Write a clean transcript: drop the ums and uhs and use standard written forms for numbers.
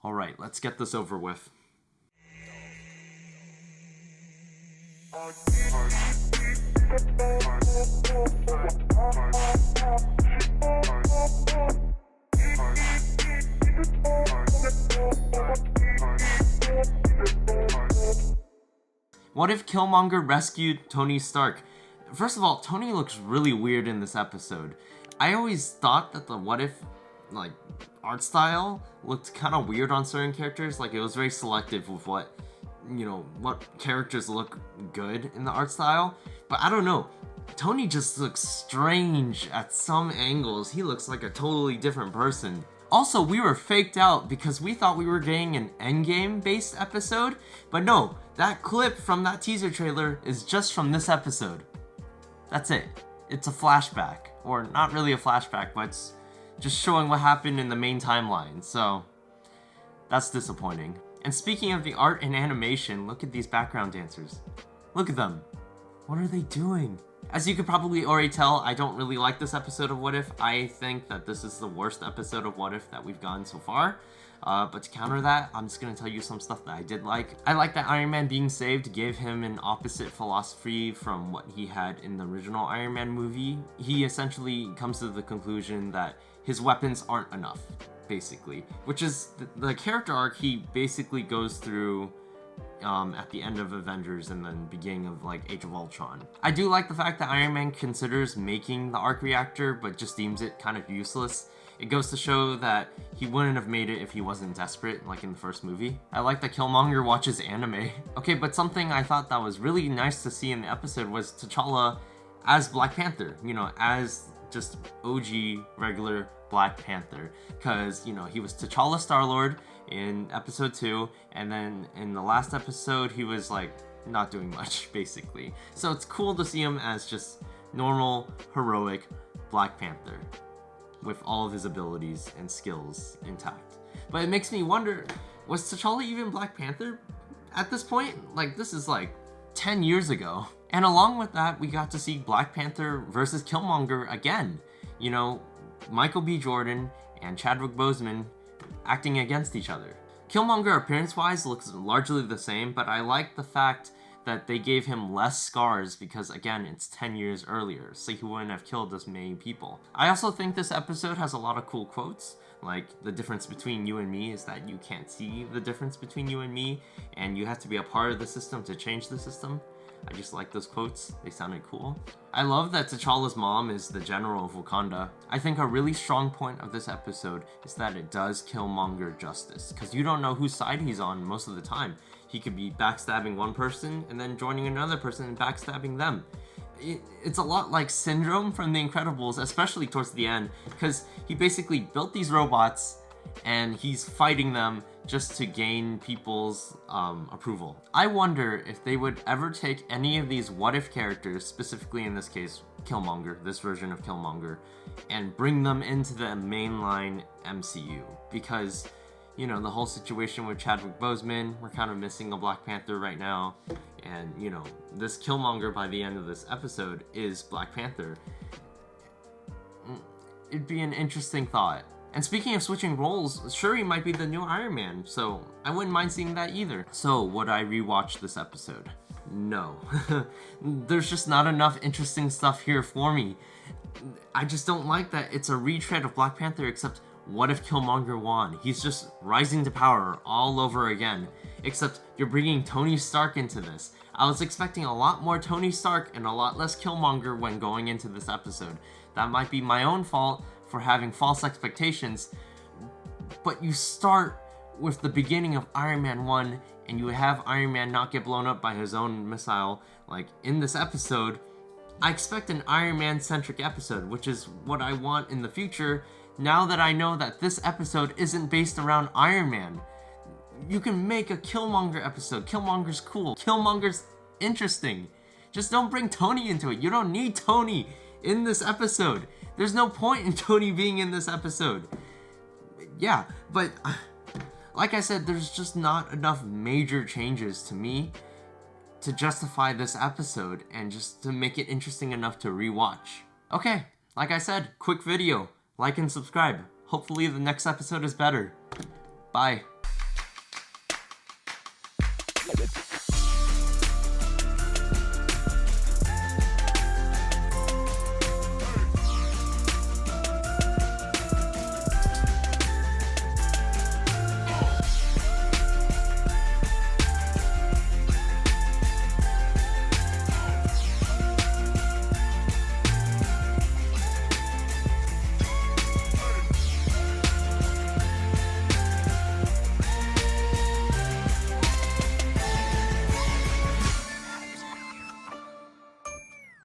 Alright, let's get this over with. What if Killmonger rescued Tony Stark? First of all, Tony looks really weird in this episode. I always thought that the what if, like, art style looked kind of weird on certain characters. Like, it was very selective with what characters look good in the art style. But I don't know. Tony just looks strange at some angles. He looks like a totally different person. Also, we were faked out because we thought we were getting an Endgame-based episode, but no, that clip from that teaser trailer is just from this episode. That's it. It's a flashback, or not really a flashback, but it's just showing what happened in the main timeline, so that's disappointing. And speaking of the art and animation, look at these background dancers. Look at them. What are they doing? As you could probably already tell, I don't really like this episode of What If. I think that this is the worst episode of What If that we've gotten so far. But to counter that, I'm just gonna tell you some stuff that I did like. I like that Iron Man being saved gave him an opposite philosophy from what he had in the original Iron Man movie. He essentially comes to the conclusion that his weapons aren't enough, basically. Which is the character arc he basically goes through at the end of Avengers and then beginning of like Age of Ultron. I do like the fact that Iron Man considers making the arc reactor but just deems it kind of useless. It goes to show that he wouldn't have made it if he wasn't desperate, like in the first movie. I like that Killmonger watches anime. Okay, but something I thought that was really nice to see in the episode was T'Challa as Black Panther, as just OG regular Black Panther. Because, he was T'Challa Star-Lord in episode 2, and then in the last episode he was like not doing much, basically. So it's cool to see him as just normal, heroic Black Panther with all of his abilities and skills intact. But it makes me wonder, was T'Challa even Black Panther at this point? Like, this is like 10 years ago. And along with that, we got to see Black Panther versus Killmonger again. Michael B. Jordan and Chadwick Boseman acting against each other. Killmonger appearance-wise looks largely the same, but I like the fact that they gave him less scars because, again, it's 10 years earlier, so he wouldn't have killed as many people. I also think this episode has a lot of cool quotes, like the difference between you and me is that you can't see the difference between you and me, and you have to be a part of the system to change the system. I just like those quotes, they sounded cool. I love that T'Challa's mom is the general of Wakanda. I think a really strong point of this episode is that it does Killmonger justice, because you don't know whose side he's on most of the time. He could be backstabbing one person and then joining another person and backstabbing them. It's a lot like Syndrome from The Incredibles, especially towards the end, because he basically built these robots and he's fighting them just to gain people's approval. I wonder if they would ever take any of these what-if characters, specifically in this case, Killmonger, this version of Killmonger, and bring them into the mainline MCU. Because, the whole situation with Chadwick Boseman, we're kind of missing a Black Panther right now, and, this Killmonger by the end of this episode is Black Panther. It'd be an interesting thought. And speaking of switching roles, Shuri might be the new Iron Man, so I wouldn't mind seeing that either. So, would I rewatch this episode? No. There's just not enough interesting stuff here for me. I just don't like that it's a retread of Black Panther, except what if Killmonger won? He's just rising to power all over again. Except you're bringing Tony Stark into this. I was expecting a lot more Tony Stark and a lot less Killmonger when going into this episode. That might be my own fault for having false expectations, but you start with the beginning of Iron Man 1 and you have Iron Man not get blown up by his own missile like in this episode. I expect an Iron Man centric episode, which is what I want in the future now that I know that this episode isn't based around Iron Man. You can make a Killmonger episode. Killmonger's cool. Killmonger's interesting. Just don't bring Tony into it. You don't need Tony in this episode. There's no point in Tony being in this episode. Yeah, but like I said, there's just not enough major changes to me to justify this episode and just to make it interesting enough to rewatch. Okay, like I said, quick video. Like and subscribe. Hopefully the next episode is better. Bye.